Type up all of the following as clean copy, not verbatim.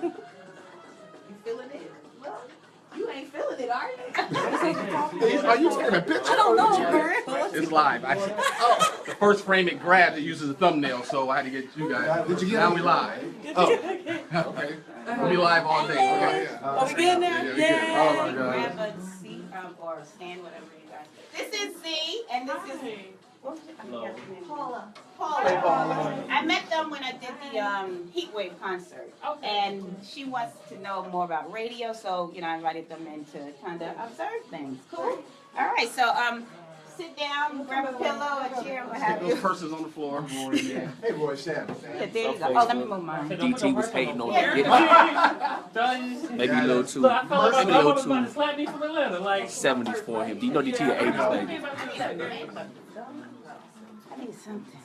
You feeling it? Well, you ain't feeling it, are you? Are you taking a picture? I don't know, It's live. The first frame it grabbed, it uses a thumbnail, so I had to get you guys. Did you get Now it? we live. Oh, okay. We'll be live all day. Okay. Are we good now? Yeah. Oh my God. Grab a seat or stand, whatever you guys do. This is Z, and this is Paula. I met them when I did the Heatwave concert, and she wants to know more about radio, so I invited them in to kind of observe things. Cool. All right, so sit down, grab a pillow, a chair, what have Those you. purses on the floor. Hey, Roy, Sam. Yeah, there you go. Oh, let me move mine. DT was hating on that. Maybe a little too. Look, I felt like Maybe my a mom was little about to slap me from Atlanta. Like, 70s for him. Do you know DT an 80s baby? I need something.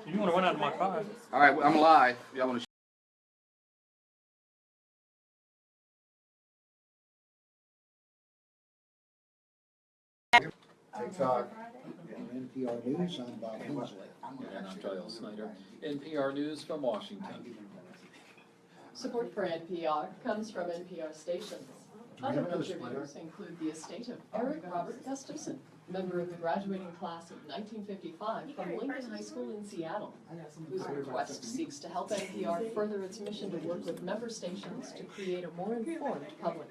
you want to run out of my car? All right, I'm live. Y'all want to? TikTok. NPR News, I'm Bob Hensley. And I'm Giles Snyder. NPR News from Washington. Support for NPR comes from NPR stations. Other contributors include the estate of Eric Robert Gustafson, member of the graduating class of 1955 from Lincoln High School in Seattle, whose request seeks to help NPR further its mission to work with member stations to create a more informed public.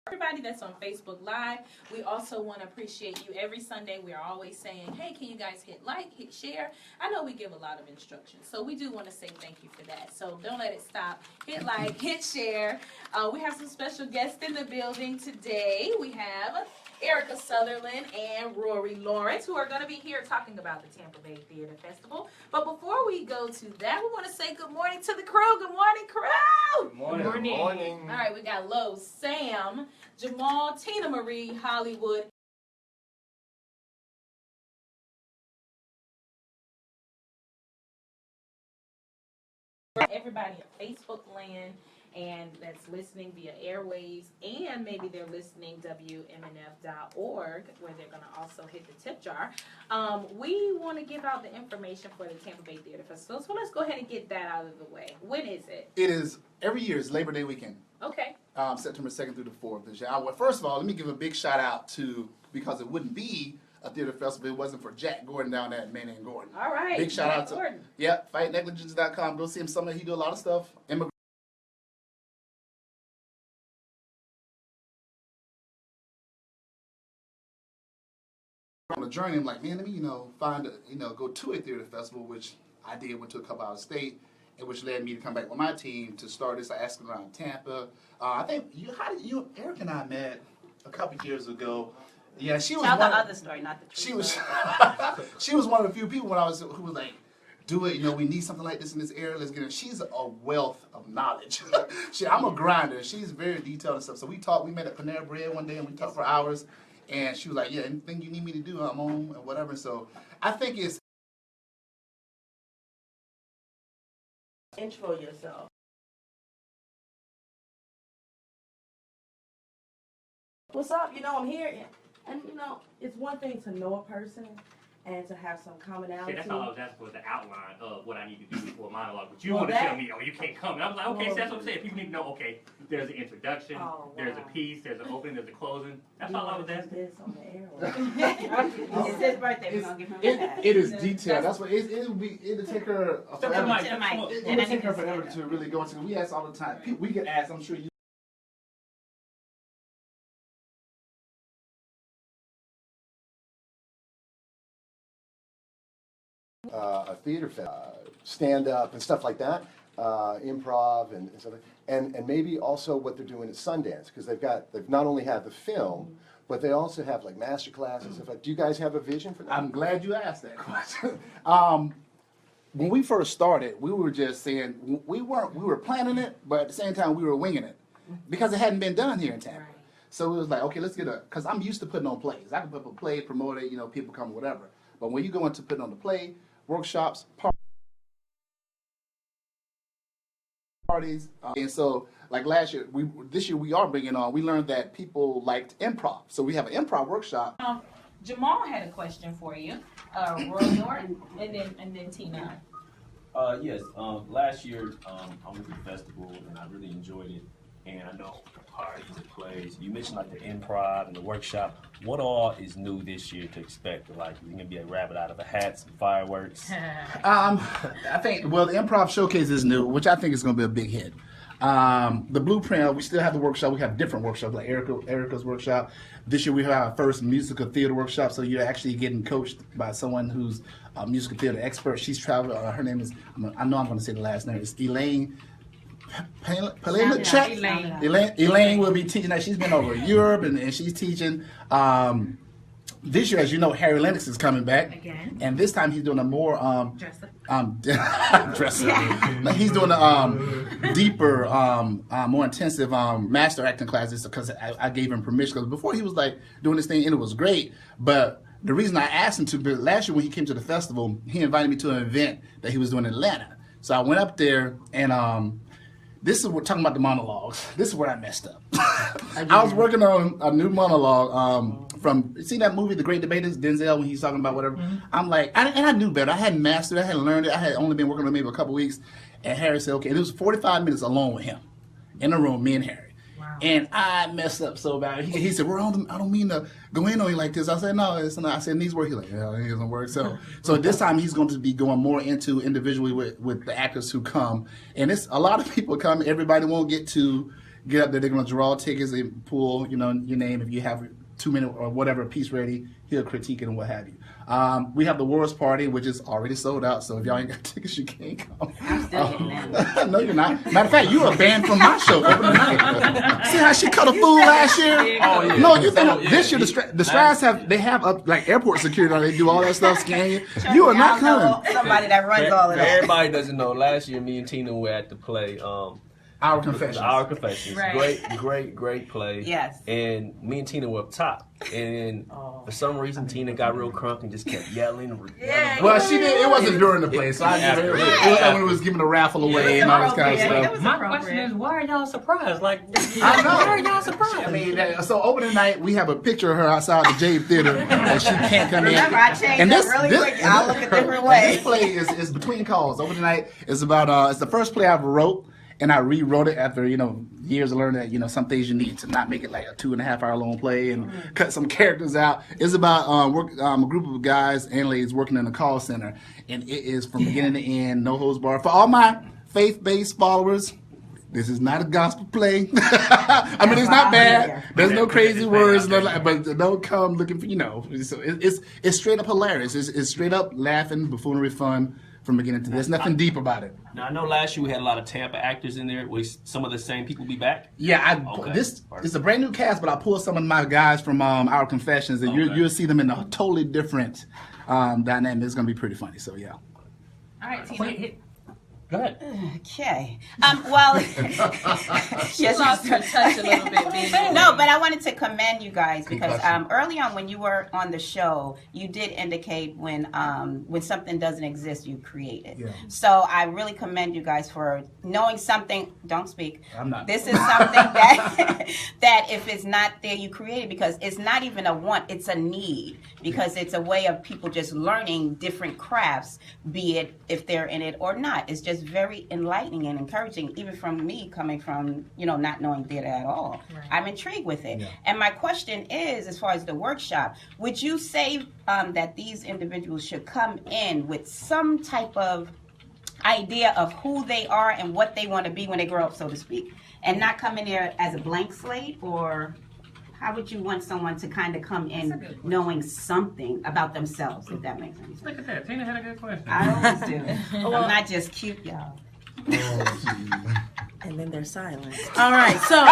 Everybody that's on Facebook Live, we also want to appreciate you. Every Sunday we are always saying, hey, can you guys hit like, hit share? I know we give a lot of instructions, so we do want to say thank you for that. So don't let it stop. Hit like, hit share. We have some special guests in the building today. We have Erica Sutherland and Rory Lawrence, who are going to be here talking about the Tampa Bay Theatre Festival. But before we go to that, we want to say good morning to the crew. Good morning, crew! Good morning. Good morning. All right, we got Lowe's, Sam, Jamal, Tina Marie, Hollywood. Everybody in Facebook land and that's listening via airwaves, and maybe they're listening WMNF.org, where they're going to also hit the tip jar. We want to give out the information for the Tampa Bay Theatre Festival, so let's go ahead and get that out of the way. When is it? It is every year. It's Labor Day weekend. Okay. September 2nd through the 4th this year. Well, first of all, let me give a big shout out to, because it wouldn't be a theater festival if it wasn't for Jack Gordon down there at Manning and Gordon. All right. Big shout out to Gordon. FightNegligence.com. Go see him. He do a lot of stuff. On a journey, I'm like, man, let me, find go to a theater festival, which I did. Went to a couple out of state, and which led me to come back with my team to start this. I asked around Tampa. I think Eric and I met a couple years ago. Yeah, she was. Tell the other story, not the truth. She was. She was one of the few people who was like, do it. We need something like this in this area. Let's get it. She's a wealth of knowledge. I'm a grinder. She's very detailed and stuff. So we talked. We met at Panera Bread one day, and we talked for hours. And she was like, yeah, anything you need me to do, I'm on, and whatever. So I think it's. Intro yourself. What's up? I'm here. And, it's one thing to know a person and to have some commonality. See, that's all I was asking for, the outline of what I need to do before a monologue. But you want to tell me, you can't come. And I was like, okay, so that's what I'm saying. People need to know, okay, there's an introduction, there's a piece, there's an opening, there's a closing. That's all I was asking. This on the air. It's his birthday. We're going to give him a pass. It is detailed. That's what it'll take her forever. To the mic. It'll take her forever to really go into. We ask all the time. We get asked. I'm sure you. A theater stand-up and stuff like that, improv and stuff, and maybe also what they're doing at Sundance, because they've not only had the film, but they also have like master classes and stuff like. Do you guys have a vision for that? I'm glad you asked that question. When we first started, we were just saying we were planning it, but at the same time we were winging it because it hadn't been done here in Tampa. Right. So it was like, okay, let's because I'm used to putting on plays. I can put up a play, promote it, people come, whatever. But when you go into putting on the play, workshops, parties. And so, like last year, this year we are bringing on. We learned that people liked improv, so we have an improv workshop. Jamal had a question for you. Rory, and then Tina. Yes. Last year, I went to the festival and I really enjoyed it. And I know the parties and plays. You mentioned like the improv and the workshop. What all is new this year to expect? Like, you're gonna be a rabbit out of a hat, some fireworks. I think the improv showcase is new, which I think is going to be a big hit. The blueprint, we still have the workshop. We have different workshops, like Erica's workshop. This year we have our first musical theater workshop, so you're actually getting coached by someone who's a musical theater expert. She's traveled. Her name is, I know I'm going to say the last name. It's Elaine. Elaine will be teaching that. She's been over Europe and she's teaching. This year, as you know, Harry Lennox is coming back Again. and this time he's doing a more dresser. He's doing a deeper, more intensive master acting classes because I gave him permission. Because before he was like doing this thing and it was great, but the reason I asked him to, but last year when he came to the festival, he invited me to an event that he was doing in Atlanta. So I went up there and this is what talking about the monologues. This is where I messed up. I was working on a new monologue from, see that movie, The Great Debaters, Denzel, when he's talking about whatever. I'm like, and I knew better. I hadn't mastered it. I hadn't learned it. I had only been working on it maybe a couple weeks. And Harry said, okay. And it was 45 minutes alone with him in a room, me and Harry. Wow. And I messed up so bad. He said, well, I don't mean to go in on you like this. I said, no, it's not. I said, these work. He's like, yeah, it doesn't work. So this time he's going to be going more into individually with the actors who come. And it's a lot of people come. Everybody won't get up there. They're going to draw tickets and pull, your name. If you have 2 minutes or whatever piece ready, he'll critique it and what have you. We have the Wars Party, which is already sold out. So if y'all ain't got tickets, you can't come. I'm still getting that. No, you're not. Matter of fact, you were banned from my show. See how she cut a fool last year? Oh, yeah. No, you think this year the Strides have up like airport security. They do all that stuff, scan you. You are not coming. Somebody that runs all of that. Everybody doesn't know. Last year, me and Tina were at the play. Our Confessions. Our Confessions. Right. Great play. Yes. And me and Tina were up top. And for some reason, Tina got real crunk and just kept yelling. Well, she did. It wasn't during the play, so I give her. It was like when it was giving the raffle away and all this kind of stuff. My question is, why are y'all surprised? Like, I know. why are y'all surprised? I mean, so opening night, we have a picture of her outside the Jade Theater, and she can't come in. Remember, I changed that really quick. I'll look a different way. This play is between calls. Opening night is about. It's the first play I ever wrote. And I rewrote it after, years of learning that, some things you need to not make it like a 2.5 hour long play and cut some characters out. It's about a group of guys and ladies working in a call center. And it is from beginning to end, no holds barred. For all my faith-based followers, this is not a gospel play. I mean, it's not bad. There's no crazy words, but don't come looking for, So it's straight up hilarious. It's straight up laughing, buffoonery fun. From beginning to there's nothing deep about it. Now, I know last year we had a lot of Tampa actors in there. Will some of the same people be back? Yeah, this is a brand new cast, but I pulled some of my guys from Our Confessions, and you'll see them in a totally different dynamic. It's going to be pretty funny, so yeah. All right, Tina. Go ahead. Okay. Well, She lost her touch a little bit, baby. No, but I wanted to commend you guys because early on when you were on the show, you did indicate when something doesn't exist, you create it. Yeah. So I really commend you guys for knowing something. Don't speak. I'm not. This is something that that if it's not there, you create it because it's not even a want, it's a need because it's a way of people just learning different crafts, be it if they're in it or not. It's just very enlightening and encouraging, even from me coming from, not knowing theater at all. Right. I'm intrigued with it. Yeah. And my question is, as far as the workshop, would you say that these individuals should come in with some type of idea of who they are and what they want to be when they grow up, so to speak, and not come in there as a blank slate? Or how would you want someone to kind of come in knowing something about themselves, if that makes sense? Look at that. Tina had a good question. I always do. I'm not just cute, y'all. And then they're silent. All right, so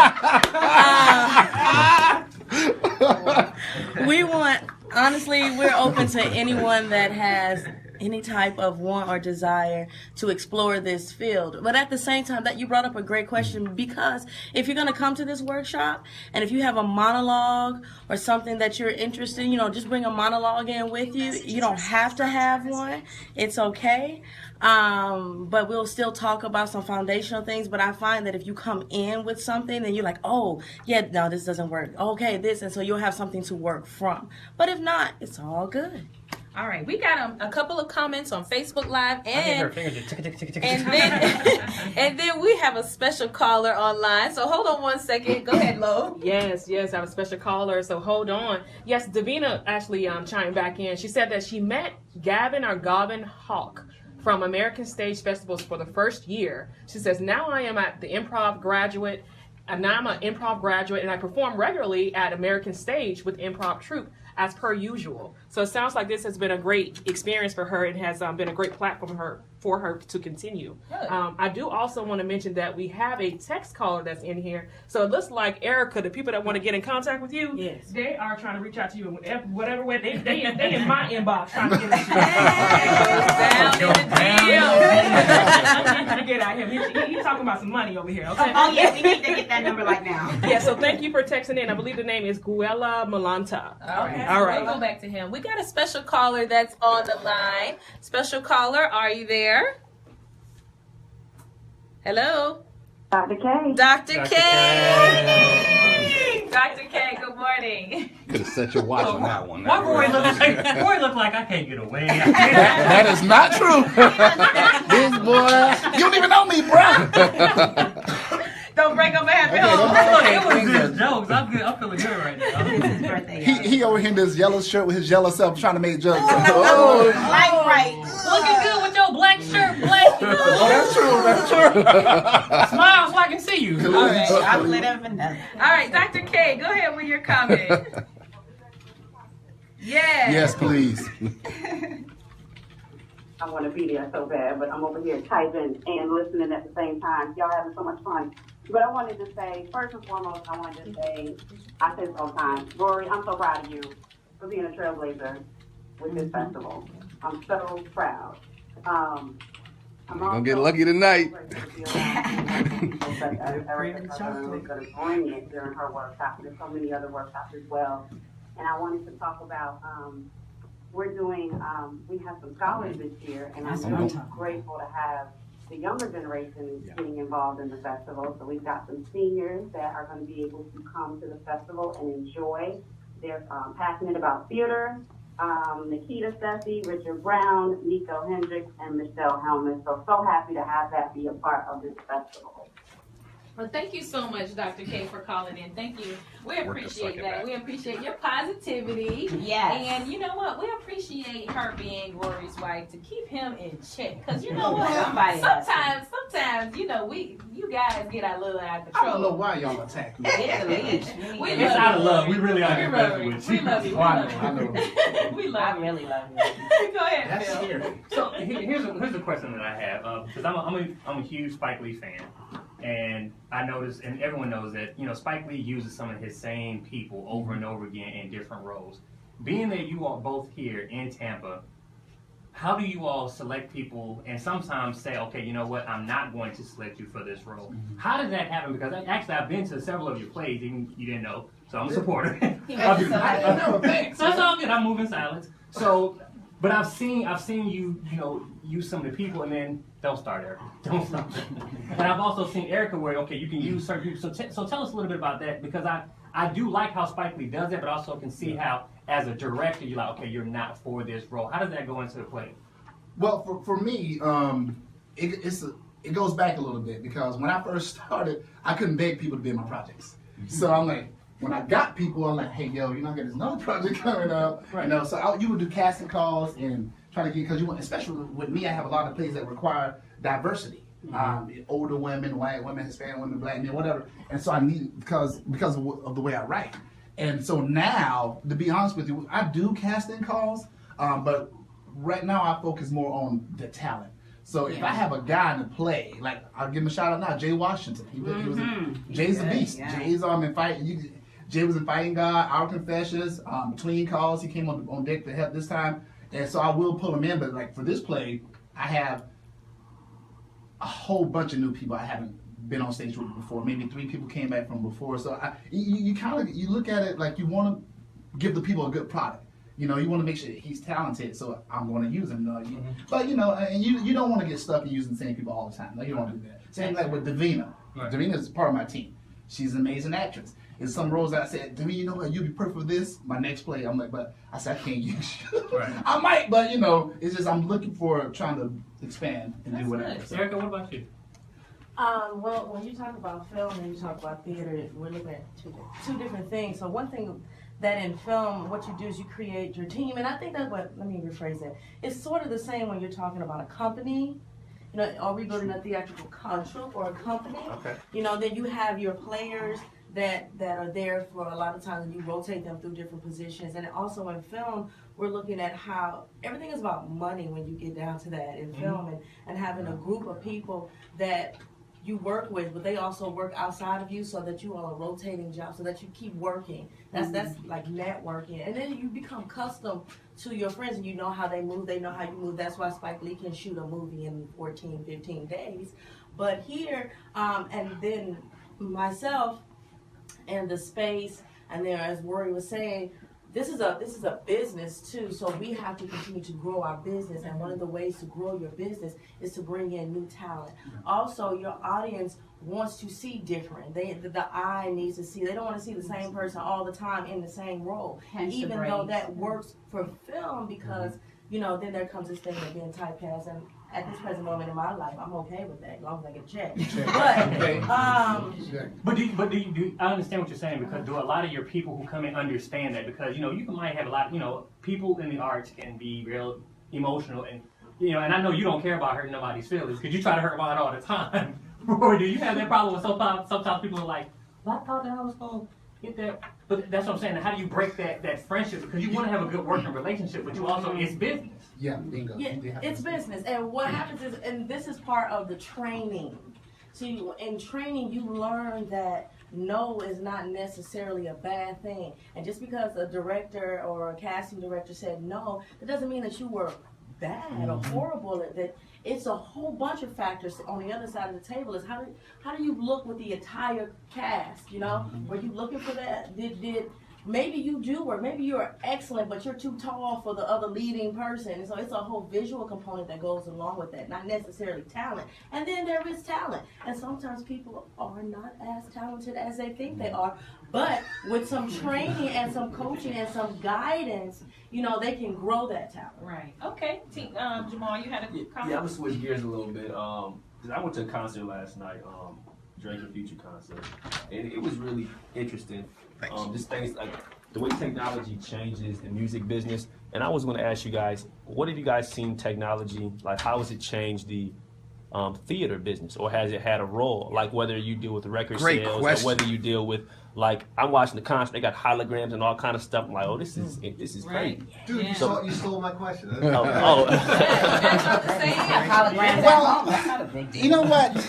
we want, honestly, we're open to anyone that has any type of want or desire to explore this field. But at the same time, that you brought up a great question, because if you're going to come to this workshop and if you have a monologue or something that you're interested in, just bring a monologue in with you. You don't have to have one. It's okay. But we'll still talk about some foundational things. But I find that if you come in with something, then you're like, oh, yeah, no, this doesn't work. Okay, this. And so you'll have something to work from. But if not, it's all good. All right, we got a couple of comments on Facebook Live, and then we have a special caller online. So hold on one second. Go ahead, Lo. Yes, I have a special caller, so hold on. Yes, Davina actually chimed back in. She said that she met Gavin Hawk from American Stage Festivals for the first year. She says, now I am at the improv graduate, and now I'm an improv graduate, and I perform regularly at American Stage with improv troupe as per usual. So it sounds like this has been a great experience for her. It has been a great platform for her to continue. I do also want to mention that we have a text caller that's in here. So it looks like Erica, the people that want to get in contact with you, yes, they are trying to reach out to you in whatever way. They in my inbox trying to get at you. I'm trying to get at him. He's talking about some money over here. Okay? Oh yeah, we need to get that number like now. Yeah, so thank you for texting in. I believe the name is Guela Malanta. Okay. All right. We'll go back to him. We got a special caller that's on the line. Special caller, are you there? Hello? Dr. K. Dr. K. Dr. K, good morning. Could have set your watch on that one. Why Rory look like I can't get away? That is not true. This boy, you don't even know me, bro. Don't break up a happy home. It was just jokes. I'm feeling good right now. He over here in this yellow shirt with his yellow self trying to make jokes. Right. Looking good with your black shirt, black. That's true. Smile so I can see you. Okay, I'm lit up and All right, Dr. K, go ahead with your comment. Yes, please. I want to be there so bad, but I'm over here typing and listening at the same time. Y'all having so much fun. But I wanted to say, first and foremost, I wanted to say, I say this all the time, Rory, I'm so proud of you for being a trailblazer with this festival. I'm so proud. I'm gonna get lucky tonight. Going to bring it during her workshop. There's so many other workshops as well. And I wanted to talk about, we're doing, we have some scholars this year, and I'm really grateful to have the younger generation getting involved in the festival. So we've got some seniors that are going to be able to come to the festival and enjoy. They're passionate about theater. Nikita Steffi, Richard Brown, Nico Hendricks, and Michelle Helmuth. So happy to have that be a part of this festival. Well, thank you so much, Dr. K, for calling in. Thank you. We appreciate that. We appreciate your positivity. Yes. And you know what? We appreciate her being Rory's wife to keep him in check. Because you know what? Sometimes, you know, you guys get a little out of control. I don't know why y'all attack me. It's out of love. We really are invested with you. We love you. I know. We love I really love you. Go ahead, That's Phil. scary. So here's a question that I have, because I'm a huge Spike Lee fan, and I noticed, and everyone knows that Spike Lee uses some of his same people over and over again in different roles. Being that you are both here in Tampa, how do you all select people and sometimes say, okay, you know what, I'm not going to select you for this role? How does that happen? Because actually I've been to several of your plays, even you didn't know, so I'm a supporter. Thanks. So it's all good. I'm moving silence. So, but I've seen you, use some of the people, and then don't start, Erica. Don't start. And I've also seen Erica where you can use certain people. So tell us a little bit about that, because I do like how Spike Lee does that, but also can see how as a director you're like, okay, you're not for this role. How does that go into the play? Well, for me, it goes back a little bit, because when I first started, I couldn't beg people to be in my projects. So I'm like, when I got people, I'm like, hey, yo, you're not getting another project coming up. Right. So you would do casting calls and try to get, because especially with me, I have a lot of plays that require diversity. Older women, white women, Hispanic women, black men, whatever. And so I need, because of the way I write. And so now, to be honest with you, I do casting calls, but right now I focus more on the talent. So if I have a guy in the play, like I'll give him a shout out now, Jay Washington. He was Jay's a beast. Yeah. Jay's in Jay was in Fighting God, Our Confessions, Between Calls. He came on deck to help this time. And so I will pull them in, but like for this play, I have a whole bunch of new people I haven't been on stage with before. Maybe 3 people came back from before. So you kind of, you look at it like you want to give the people a good product. You know, you want to make sure he's talented, so I'm going to use him. But you know, and you don't want to get stuck in using the same people all the time. No, you don't want to do that. Same like with Davina. Right. Davina is part of my team. She's an amazing actress. In some roles that I said, Davina, you know what, you'll be perfect for this. My next play, I'm like, but I said I can't use you. Right. I might, but you know, it's just I'm looking for trying to expand and do whatever. So. Erica, what about you? Well, when you talk about film and you talk about theater, we're looking at two different things. So one thing that in film, what you do is you create your team, and I think that's what, let me rephrase that. It's sort of the same when you're talking about a company, you know, or we go to a theatrical construct or a company, you know, then you have your players that are there for a lot of times, and you rotate them through different positions. And also in film, we're looking at how everything is about money when you get down to that in film, and having a group of people that you work with, but they also work outside of you, so that you are a rotating job, so that you keep working. That's like networking, and then you become accustomed to your friends, and you know how they move, they know how you move. That's why Spike Lee can shoot a movie in 14, 15 days. But here, and then myself and the space, and then as Rory was saying, this is a business too, so we have to continue to grow our business, and one of the ways to grow your business is to bring in new talent. Also, your audience wants to see different. The eye needs to see. They don't want to see the same person all the time in the same role, even though that works for film, because you know, then there comes this thing of being typecast, and at this present moment in my life, I'm okay with that as long as I get checked. But do you, I understand what you're saying, because do a lot of your people who come in understand that? Because you know, you might have a lot, you know, people in the arts can be real emotional, and you know, and I know you don't care about hurting nobody's feelings, because you try to hurt mine all the time. Or do you have that problem with sometimes people are like, well, I thought that I was going to get that. But that's what I'm saying. How do you break that friendship? Because you want to have a good working relationship, but you also, it's business. Yeah, bingo. Yeah, it's business. And what happens is, and this is part of the training. So in training, you learn that no is not necessarily a bad thing. And just because a director or a casting director said no, that doesn't mean that you were bad or horrible. That it's a whole bunch of factors on the other side of the table. Is how do you look with the entire cast? You know, were you looking for that? Did maybe you do, or maybe you're excellent, but you're too tall for the other leading person. And so it's a whole visual component that goes along with that, not necessarily talent. And then there is talent. And sometimes people are not as talented as they think they are. But with some training and some coaching and some guidance, you know, they can grow that talent. Right. Okay. Jamal, you had a comment? Yeah, I'm going to switch gears a little bit. I went to a concert last night, Drake and Future concert, and it was really interesting. Just things like the way technology changes the music business. And I was going to ask you guys, what have you guys seen technology, like how has it changed the theater business, or has it had a role? Like whether you deal with record sales or whether you deal with, like, I'm watching the concert, they got holograms and all kind of stuff. I'm like, oh, this is crazy. Dude, you stole my question. Oh. Well, you know what?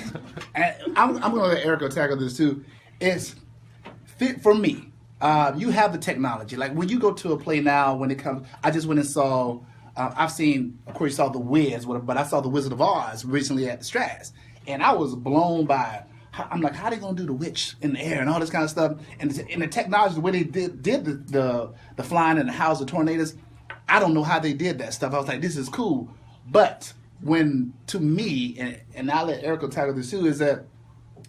I'm going to let Erica tackle this too. It's fit for me. You have the technology. Like when you go to a play now, when it comes, I just went and saw. I've seen, of course, you saw The Wiz, but I saw The Wizard of Oz recently at the Strass, and I was blown by. I'm like, how are they gonna do the witch in the air and all this kind of stuff? And the technology, the way they did the flying in the house of tornadoes, I don't know how they did that stuff. I was like, this is cool. But when, to me, and I'll let Erica tackle this too, is that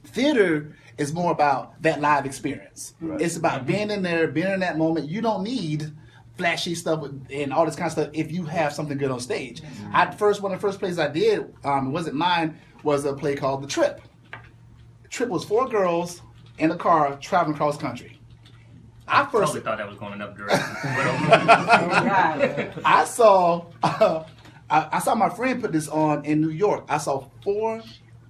theater is more about that live experience. Right. It's about being in there, being in that moment. You don't need flashy stuff and all this kind of stuff if you have something good on stage. One of the first plays I did, it wasn't mine, was a play called The Trip. Trip was 4 girls in a car traveling cross country. I totally thought that was going enough direction. I saw my friend put this on in New York. I saw 4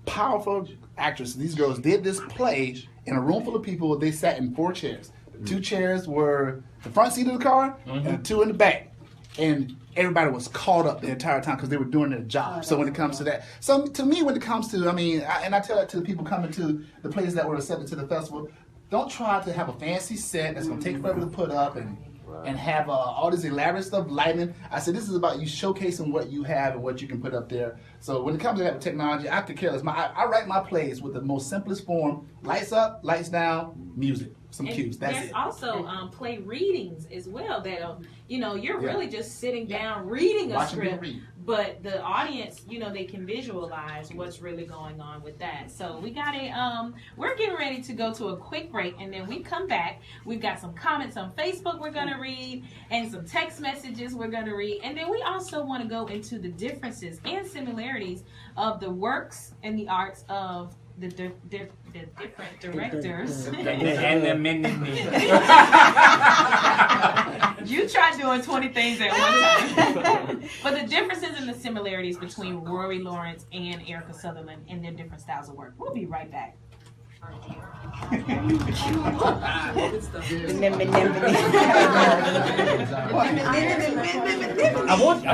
powerful actresses. These girls did this play in a room full of people. They sat in 4 chairs. 2 chairs were the front seat of the car, and 2 in the back. And everybody was caught up the entire time because they were doing their job. So when it comes to that, so to me, when it comes to, I tell that to the people coming to the plays that were accepted to the festival, don't try to have a fancy set that's going to take forever to put up and and have all this elaborate stuff, lighting. I said, this is about you showcasing what you have and what you can put up there. So when it comes to that with technology, I could care less. I write my plays with the most simplest form: lights up, lights down, music, some cues. That's there's it. also play readings as well that you're Yeah. really just sitting down reading a Watching me script, read. but the audience, they can visualize what's really going on with that. So we got we're getting ready to go to a quick break, and then we come back. We've got some comments on Facebook we're gonna read, and some text messages we're gonna read, and then we also want to go into the differences and similarities of the works and the arts of the different directors. You try doing 20 things at one time. But the differences and the similarities between Rory Lawrence and Erica Sutherland in their different styles of work. We'll be right back. I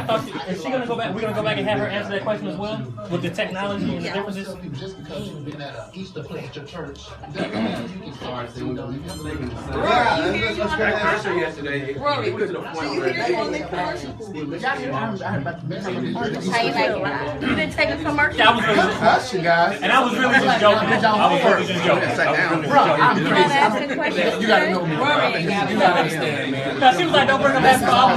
thought, is she gonna go back? We're gonna go back and have her answer that question as well with the technology and the differences. Just because you've been at an Easter play at your church, yesterday. Rory, went to the point You didn't take a commercial? Yeah, I was really Question, guys. and I was really just joking. I was really just joking. You gotta know me. Rory ain't got You gotta understand, man. Now she was like, "Don't bring her back for all."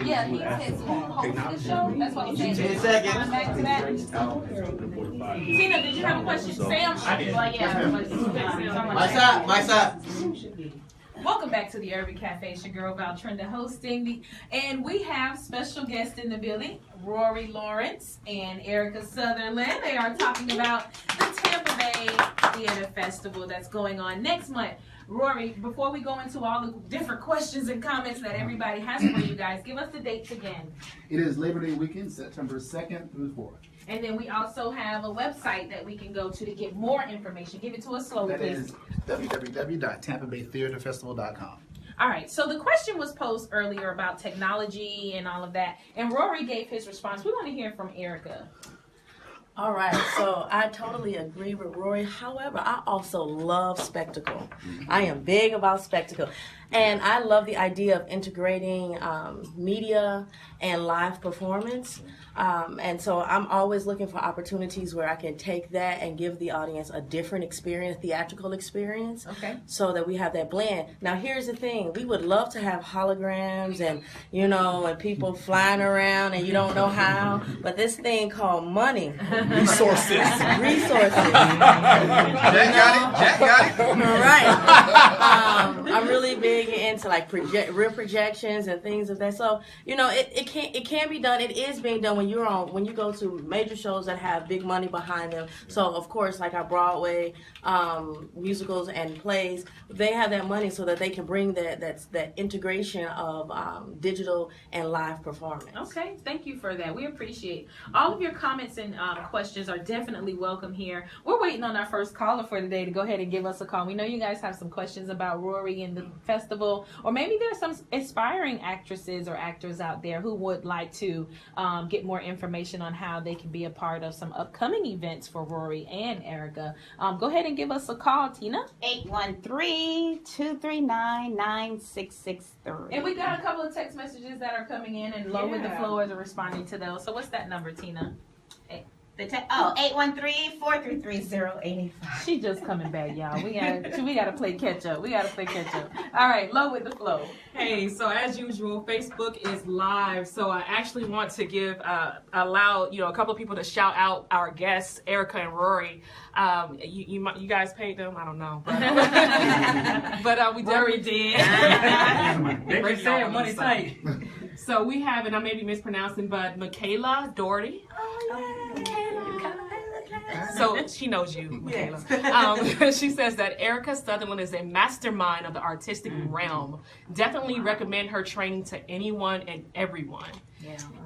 Yeah, he says who hosts the show. That's what he said. 10 seconds. Going back to that. Tina, did you have a question? Sam? Well, yeah. My side. Welcome back to the Urban Cafe. It's your girl Valtrinda hosting and we have special guests in the building, Rory Lawrence and Erica Sutherland. They are talking about the Tampa Bay Theatre Festival that's going on next month. Rory, before we go into all the different questions and comments that everybody has for you guys, give us the dates again. It is Labor Day weekend, September 2nd through 4th. And then we also have a website that we can go to get more information. Give it to us slowly, That please. is www.tampabaytheaterfestival.com. All right, so the question was posed earlier about technology and all of that, and Rory gave his response. We want to hear from Erica. All right, so I totally agree with Rory. However, I also love spectacle. I am big about spectacle. And I love the idea of integrating media and live performance. And so I'm always looking for opportunities where I can take that and give the audience a different experience, theatrical experience, so that we have that blend. Now, here's the thing. We would love to have holograms and, and people flying around and you don't know how. But this thing called money. Resources. Jack got it. Right. I'm really big into like real projections and things of that. So it can be done. It is being done when you go to major shows that have big money behind them. So of course, like our Broadway musicals and plays, they have that money so that they can bring that integration of digital and live performance. Okay, thank you for that. We appreciate all of your comments and questions are definitely welcome here. We're waiting on our first caller for today to go ahead and give us a call. We know you guys have some questions about Rory and the festival, or maybe there's some aspiring actresses or actors out there who would like to get more information on how they can be a part of some upcoming events for Rory and Erica. Go ahead and give us a call, Tina. 813-239-9663. And we got a couple of text messages that are coming in, and Low with the Flowers are responding to those. So what's that number, Tina? 813-433-085. She just coming back, y'all. We gotta play catch up. All right, Low with the flow. Hey, so as usual, Facebook is live. So I actually want to allow a couple of people to shout out our guests, Erica and Rory. You guys paid them? I don't know, but we Rory did. They say money tight. So we have, and I may be mispronouncing, but Michaela Doherty. So she knows you, Michaela. She says that Erica Sutherland is a mastermind of the artistic realm. Definitely recommend her training to anyone and everyone.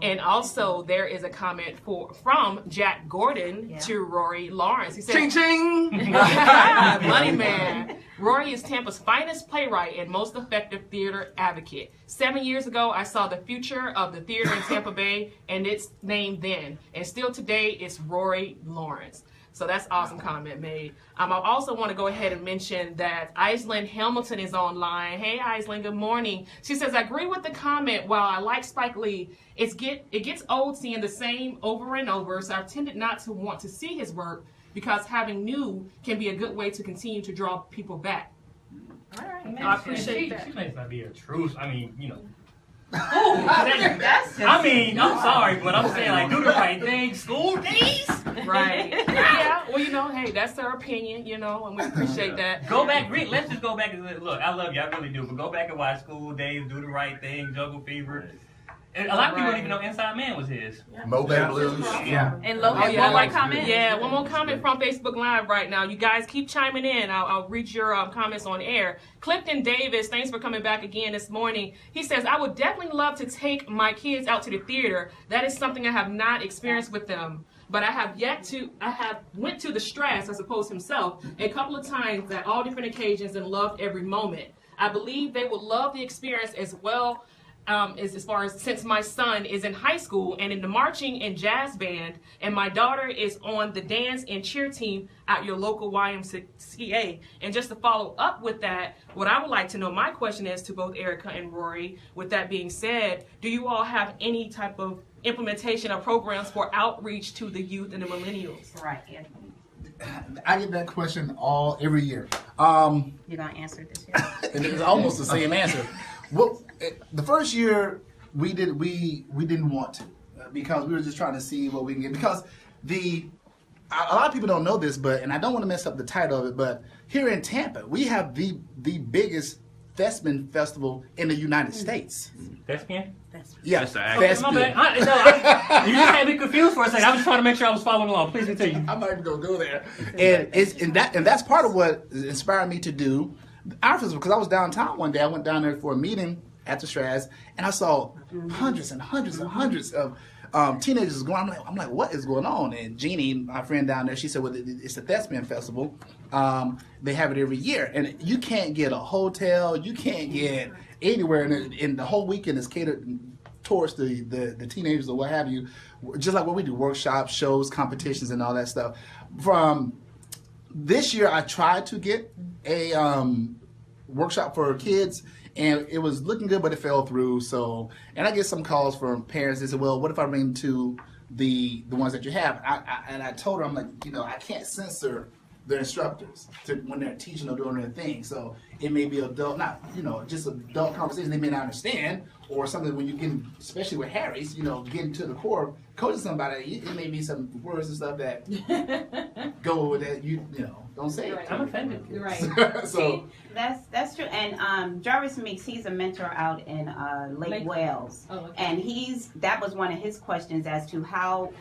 And also, there is a comment from Jack Gordon to Rory Lawrence. He said, Ching ching! Money man. Rory is Tampa's finest playwright and most effective theater advocate. 7 years ago, I saw the future of the theater in Tampa Bay, and it's named then. And still today, it's Rory Lawrence. So that's awesome comment made. I also want to go ahead and mention that Aislinn Hamilton is online. Hey, Aislinn, good morning. She says, I agree with the comment. While I like Spike Lee, it gets old seeing the same over and over, so I've tended not to want to see his work because having new can be a good way to continue to draw people back. All right. I appreciate that. She might not be a truth. I mean, you know. I mean, I'm sorry, but I'm saying, like, do the right thing. School days? Right. Yeah, well, you know, hey, that's their opinion, you know, and we appreciate that. Go back, let's just go back and look, I love you, I really do, but go back and watch School Days, Do the Right Thing, Jungle Fever. And a lot of people don't even know Inside Man was his. Mobile Blues. Yeah. And Logan, one more comment? Yeah, one more comment from Facebook Live right now. You guys keep chiming in. I'll read your comments on air. Clifton Davis, thanks for coming back again this morning. He says, I would definitely love to take my kids out to the theater. That is something I have not experienced with them. But I have went to the Strass, I suppose himself, a couple of times at all different occasions and loved every moment. I believe they would love the experience as well. As far as since my son is in high school and in the marching and jazz band, and my daughter is on the dance and cheer team at your local YMCA. And just to follow up with that, what I would like to know, my question is to both Erica and Rory, with that being said, do you all have any type of implementation of programs for outreach to the youth and the millennials? Right, yeah. I get that question every year. You're gonna answer it this year? And it's almost the same answer. Well, the first year we didn't want to because we were just trying to see what we can get. Because a lot of people don't know this, and I don't want to mess up the title of it, but here in Tampa we have the biggest thespian festival in the United States. Thespian? Yeah, thespian. You just had me confused for a second. I was just trying to make sure I was following along. Please continue. I'm not even gonna go there. And that's part of what inspired me to do our festival, because I was downtown one day. I went down there for a meeting at the Strass, and I saw hundreds and hundreds and hundreds of teenagers going. I'm like, what is going on? And Jeannie, my friend down there, she said, well, it's a thespian festival. They have it every year, and you can't get a hotel, you can't get anywhere, and the whole weekend is catered towards the teenagers or what have you, just like what we do, workshops, shows, competitions, and all that stuff. From this year, I tried to get a workshop for kids, and it was looking good, but it fell through. So, and I get some calls from parents. They said, well, what if I bring to the ones that you have? And I told her, I'm like, I can't censor the instructors when they're teaching or doing their thing. So it may be adult, not, just adult conversations they may not understand, or something when you get, especially with Harry's, getting to the core, coaching somebody, it may be some words and stuff that go with that, don't say it. I'm offended. Right. So see, that's true. And Jarvis Meeks, he's a mentor out in Lake Wales. Oh, okay. And that was one of his questions as to how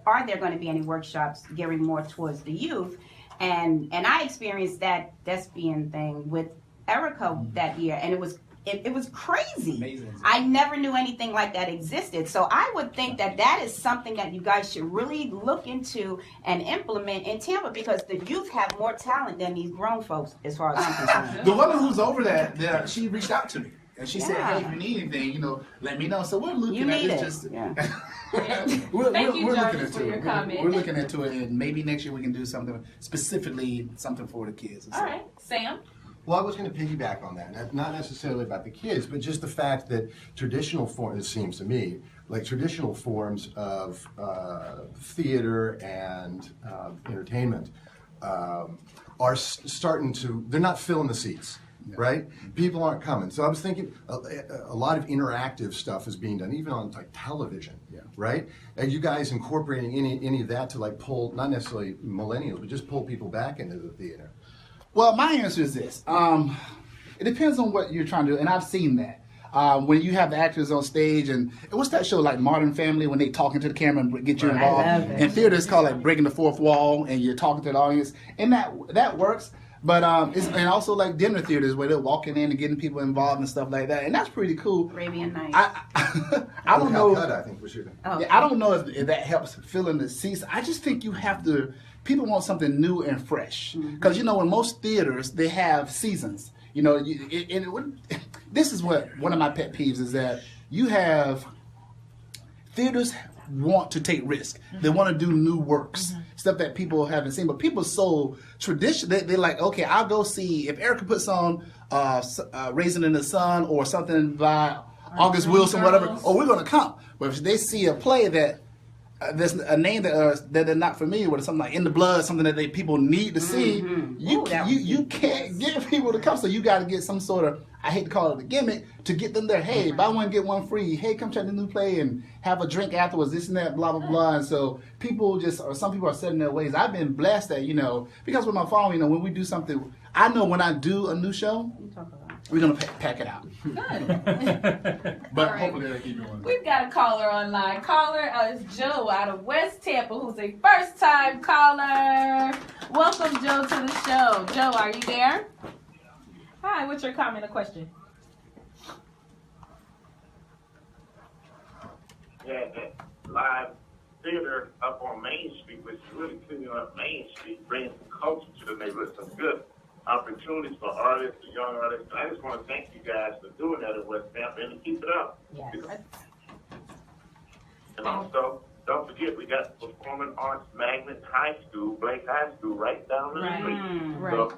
are there going to be any workshops gearing more towards the youth. And I experienced that thespian thing with Erica that year, and it was crazy. Amazing. I never knew anything like that existed. So I would think that is something that you guys should really look into and implement in Tampa, because the youth have more talent than these grown folks, as far as I'm concerned. The woman who's over that, she reached out to me. And she said, hey, if you need anything, let me know. So we're looking at it. Thank you, we're Jarvis, looking for your comment. We're looking into it, and maybe next year we can do something for the kids. All right, Sam? Well, I was going to piggyback on that, not necessarily about the kids, but just the fact that traditional forms, it seems to me, like traditional forms of theater and entertainment are starting to, they're not filling the seats. Yeah. Right? People aren't coming. So I was thinking a lot of interactive stuff is being done, even on like television. Yeah. Right? And you guys incorporating any of that to pull, not necessarily millennials, but just pull people back into the theater. Well, my answer is this. It depends on what you're trying to do, and I've seen that. When you have the actors on stage, and what's that show like Modern Family, when they talking to the camera and get you involved? And theater is called like breaking the fourth wall, and you're talking to the audience, and that works. But and also like dinner theaters where they're walking in and getting people involved and stuff like that, and that's pretty cool. Arabian Nights. I don't know. Calcutta, I think we're shooting. Oh. Yeah, I don't know if that helps filling the seats. I just think you have to. People want something new and fresh because you know in most theaters they have seasons. You know, this is what one of my pet peeves is that you have theaters want to take risks. They want to do new works, stuff that people haven't seen. But people so traditional. They're like, okay, I'll go see if Erica puts on Raisin in the Sun or something by August Wilson, whatever. Oh, we're gonna come. But if they see a play that there's a name that they're not familiar with, something like In the Blood, something that people need to see, you can't get people to come. So you got to get some sort of, I hate to call it a gimmick, to get them there. Hey, buy one, get one free. Hey, come check the new play and have a drink afterwards, this and that, blah, blah, blah. And so people some people are set in their ways. I've been blessed that, you know, because with my following, you know, when we do something, I know when I do a new show, we're going to pack it out. Good. But All right. hopefully they'll keep going. We've got a caller online. Caller is Joe out of West Tampa, who's a first-time caller. Welcome, Joe, to the show. Joe, are you there? Hi, what's your comment or question? Yeah, that live theater up on Main Street, which is really cleaning up Main Street, bringing some culture to the neighborhood, some good opportunities for artists, the young artists. And I just want to thank you guys for doing that in West Tampa and keep it up. Yes. And also, don't forget, we got Performing Arts Magnet High School, Blake High School, right down the street. Right. So,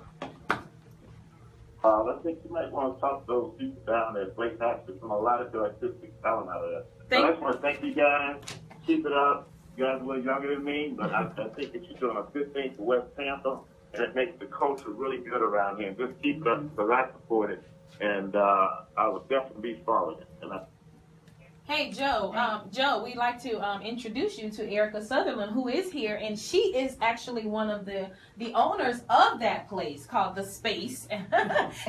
I think you might want to talk to those people down there at Blake High School. From a lot of good artistic talent out of there. So I just want to thank you guys. Keep it up. You guys are a little younger than me, but I think that you're doing a good thing for West Tampa, and it makes the culture really good around here. And just keep it up because I support it, and I will definitely be following it. And Hey, Joe. Joe, we'd like to introduce you to Erica Sutherland, who is here, and she is actually one of the owners of that place called The Space.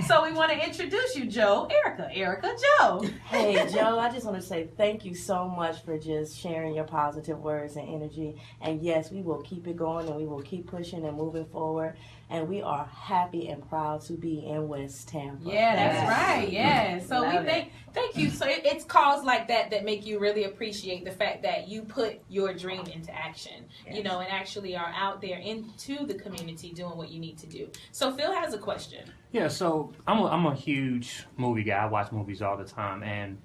So we want to introduce you, Joe. Erica, Joe. Hey, Joe, I just want to say thank you so much for just sharing your positive words and energy. And yes, we will keep it going and we will keep pushing and moving forward. And we are happy and proud to be in West Tampa. Yeah, that's right. Yeah. So thank you. So it's calls like that make you really appreciate the fact that you put your dream into action, you know, and actually are out there into the community doing what you need to do. So Phil has a question. Yeah, so I'm a huge movie guy. I watch movies all the time, and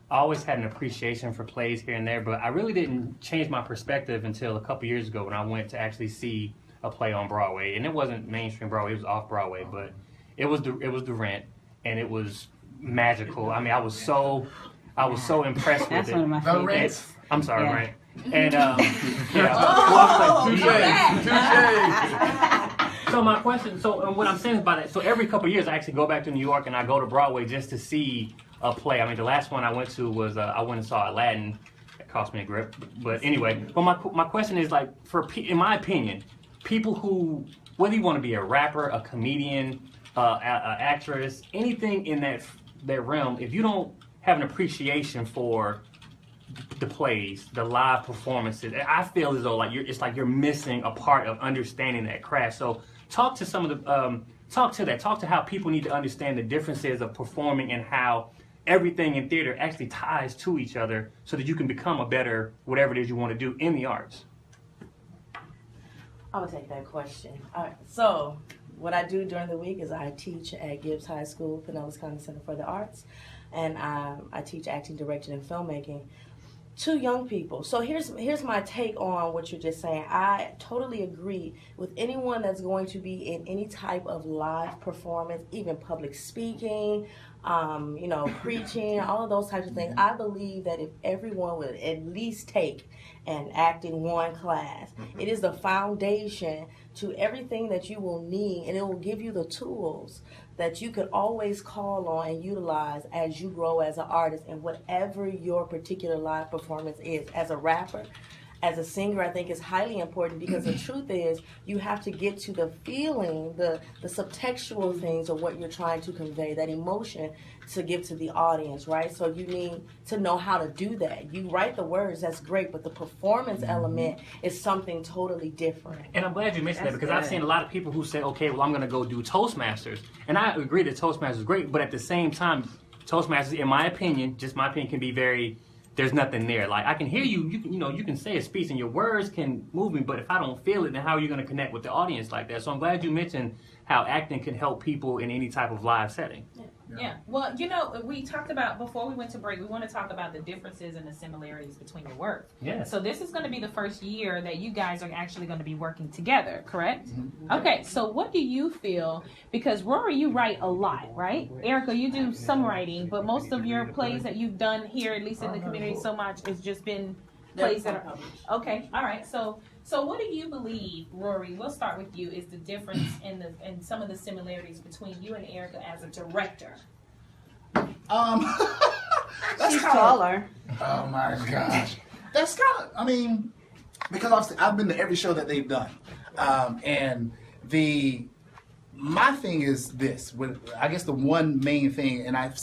I always had an appreciation for plays here and there, but I really didn't change my perspective until a couple years ago when I went to actually see a play on Broadway, and it wasn't mainstream Broadway; it was off Broadway, but it was the Rent, and it was magical. I mean, I was so impressed with it. That's one of my favorites. I'm sorry, Yeah. Rent. And So my question, what I'm saying about it, so every couple of years I actually go back to New York and I go to Broadway just to see a play. I mean, the last one I went to was I went and saw Aladdin. It cost me a grip, but anyway. But my question is like, in my opinion, people who, whether you want to be a rapper, a comedian, an actress, anything in that realm, if you don't have an appreciation for the plays, the live performances, I feel as though it's like you're missing a part of understanding that craft. So talk to some of the talk to how people need to understand the differences of performing and how everything in theater actually ties to each other so that you can become a better whatever it is you want to do in the arts. I will take that question. All right. So what I do during the week is I teach at Gibbs High School, Pinellas County Center for the Arts, and I teach acting, direction, and filmmaking to young people. So here's my take on what you're just saying. I totally agree with anyone that's going to be in any type of live performance, even public speaking, preaching, all of those types of things. I believe that if everyone would at least take an acting one class, it is the foundation to everything that you will need, and it will give you the tools that you could always call on and utilize as you grow as an artist in whatever your particular live performance is. As a rapper, as a singer, I think is highly important because the truth is you have to get to the feeling, the subtextual things of what you're trying to convey, that emotion, to give to the audience, right? So you need to know how to do that. You write the words, that's great, but the performance element is something totally different. And I'm glad you mentioned that because I've seen a lot of people who say, okay, well, I'm going to go do Toastmasters. And I agree that Toastmasters is great, but at the same time, Toastmasters, in my opinion, just my opinion, can be very, there's nothing there. Like, I can hear you, you can say a speech and your words can move me, but if I don't feel it, then how are you going to connect with the audience like that? So I'm glad you mentioned how acting can help people in any type of live setting. Yeah. Well, we talked about, before we went to break, we want to talk about the differences and the similarities between your work. Yeah. So this is going to be the first year that you guys are actually going to be working together, correct? Okay, so what do you feel, because Rory, you write a lot, right? Erica, you do some writing, but most of your plays that you've done here, at least in the community so much, has just been plays that are, okay, all right. So what do you believe, Rory, we'll start with you, is the difference in some of the similarities between you and Erica as a director? She's taller. Oh my gosh. That's kind of, I mean, because obviously I've been to every show that they've done. And my thing is this, I guess the one main thing, and I've